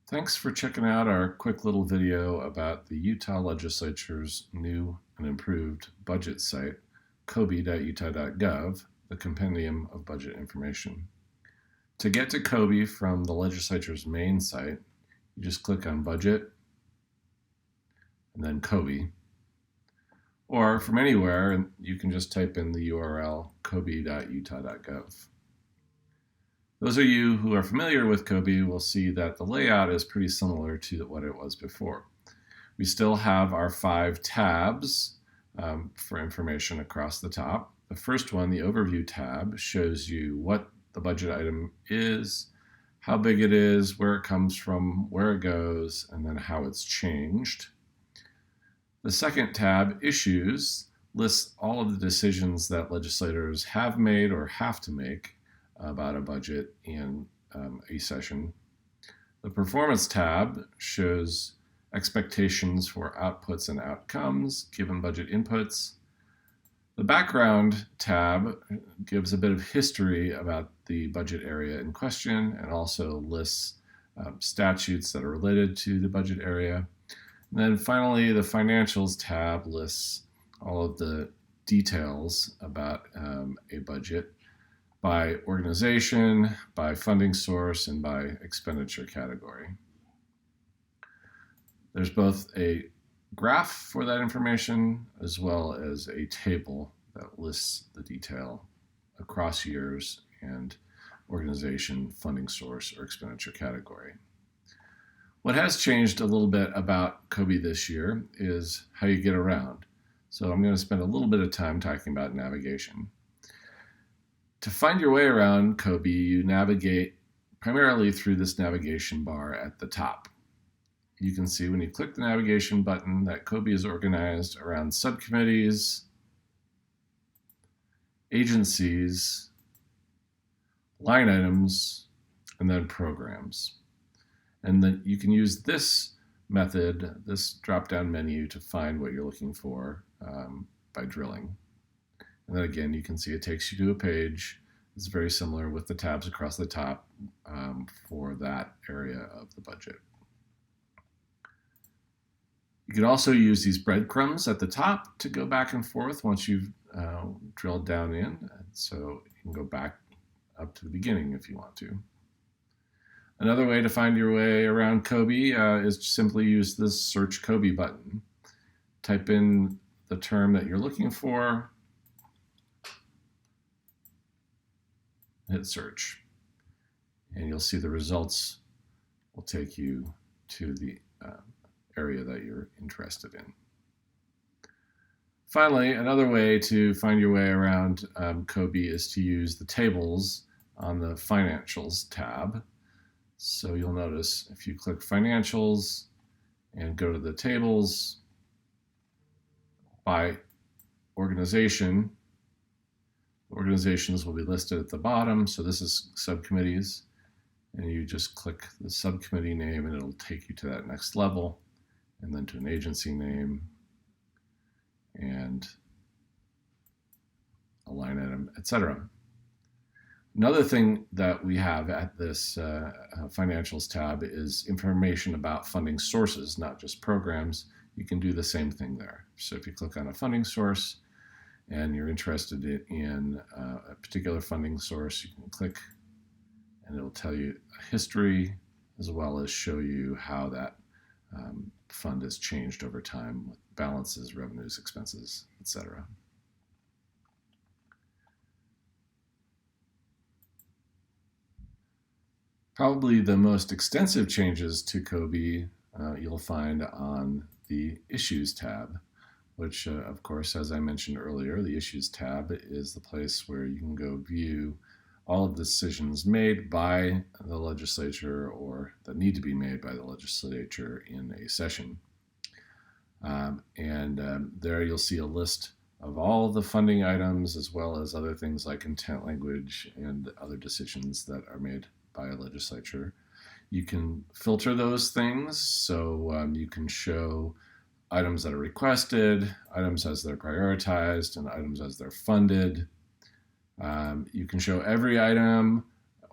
Thanks for checking out our quick little video about the Utah Legislature's new and improved budget site, COBI.utah.gov, the Compendium of Budget Information. To get to COBI from the Legislature's main site, you just click on Budget and then COBI. Or from anywhere, you can just type in the URL cobi.utah.gov. Those of you who are familiar with COBI will see that the layout is pretty similar to what it was before. We still have our 5 tabs for information across the top. The first one, the Overview tab, shows you what the budget item is, how big it is, where it comes from, where it goes, and then how it's changed. The second tab, Issues, lists all of the decisions that legislators have made or have to make about a budget in a session. The Performance tab shows expectations for outputs and outcomes given budget inputs. The Background tab gives a bit of history about the budget area in question and also lists statutes that are related to the budget area. And then finally, the Financials tab lists all of the details about a budget by organization, by funding source, and by expenditure category. There's both a graph for that information as well as a table that lists the detail across years and organization, funding source, or expenditure category. What has changed a little bit about COBI this year is how you get around. So I'm going to spend a little bit of time talking about navigation. To find your way around COBI, you navigate primarily through this navigation bar at the top. You can see when you click the navigation button that COBI is organized around subcommittees, agencies, line items, and then programs. And then you can use this method, this drop-down menu, to find what you're looking for by drilling. And then again, you can see it takes you to a page. It's very similar with the tabs across the top for that area of the budget. You can also use these breadcrumbs at the top to go back and forth once you've drilled down in. So you can go back up to the beginning if you want to. Another way to find your way around COBI is to simply use this Search COBI button. Type in the term that you're looking for, hit search, and you'll see the results will take you to the area that you're interested in. Finally, another way to find your way around COBI is to use the tables on the Financials tab. So you'll notice if you click Financials and go to the tables by organization, organizations will be listed at the bottom. So this is subcommittees, and you just click the subcommittee name and it'll take you to that next level, and then to an agency name and a line item, etc. Another thing that we have at this Financials tab is information about funding sources, not just programs. You can do the same thing there. So if you click on a funding source and you're interested in a particular funding source, you can click and it'll tell you a history as well as show you how that fund has changed over time with balances, revenues, expenses, etc. Probably the most extensive changes to COBI you'll find on the Issues tab, which of course, as I mentioned earlier, the Issues tab is the place where you can go view all of the decisions made by the legislature or that need to be made by the legislature in a session. There you'll see a list of all the funding items as well as other things like intent language and other decisions that are made by a legislature. You can filter those things, so you can show items that are requested, items as they're prioritized, and items as they're funded. You can show every item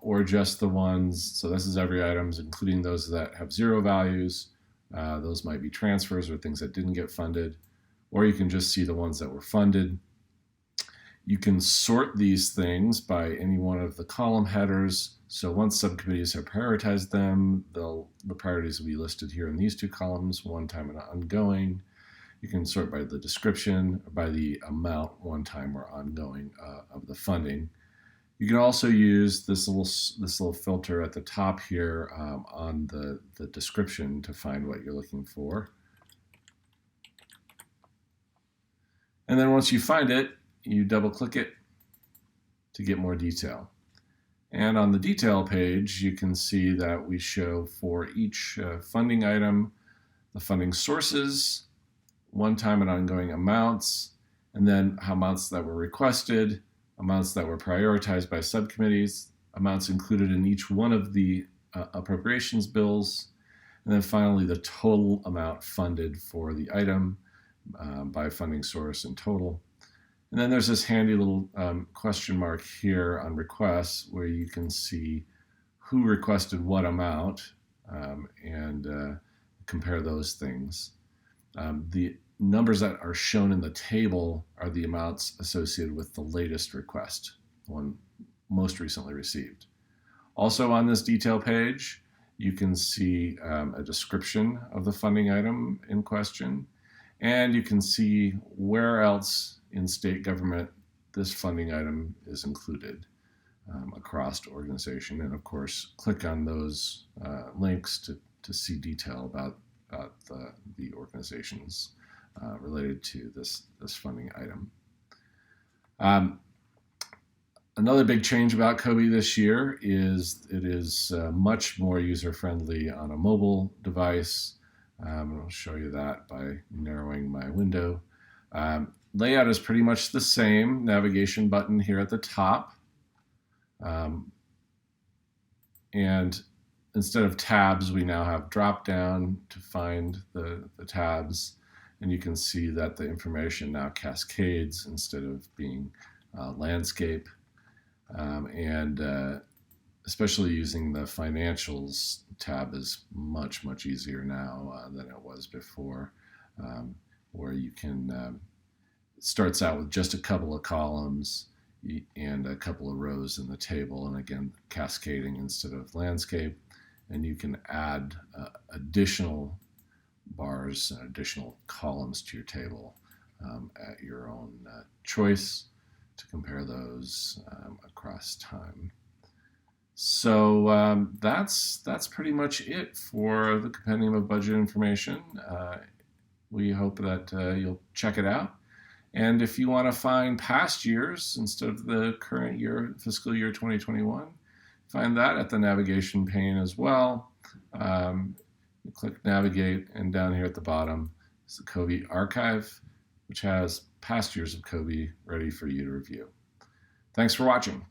or just the ones, so this is every item, including those that have 0 values. Those might be transfers or things that didn't get funded, or you can just see the ones that were funded. You can sort these things by any one of the column headers. So once subcommittees have prioritized them, the priorities will be listed here in these 2 columns, one time and ongoing. You can sort by the description, by the amount, one time or ongoing of the funding. You can also use this little filter at the top here on the description to find what you're looking for. And then once you find it, you double click it to get more detail. And on the detail page, you can see that we show for each funding item, the funding sources, one-time and ongoing amounts, and then amounts that were requested, amounts that were prioritized by subcommittees, amounts included in each one of the appropriations bills, and then finally the total amount funded for the item by funding source and total. And then there's this handy little question mark here on requests where you can see who requested what amount and compare those things. The numbers that are shown in the table are the amounts associated with the latest request, the one most recently received. Also on this detail page, you can see a description of the funding item in question, and you can see where else in state government this funding item is included across the organization. And of course, click on those links to see detail about the organizations related to this funding item. Another big change about COBI this year is it is much more user-friendly on a mobile device. I'll show you that by narrowing my window. Layout is pretty much the same. Navigation button here at the top. And instead of tabs, we now have drop down to find the tabs. And you can see that the information now cascades instead of being landscape. Especially using the financials tab is much, much easier now than it was before, where you can starts out with just a couple of columns and a couple of rows in the table, and again cascading instead of landscape, and you can add additional bars and additional columns to your table at your own choice to compare those across time. So that's pretty much it for the Compendium of Budget Information. We hope that you'll check it out. And if you want to find past years instead of the current year, fiscal year 2021, find that at the navigation pane as well. You click Navigate, and down here at the bottom is the COBI archive, which has past years of COBI ready for you to review. Thanks for watching.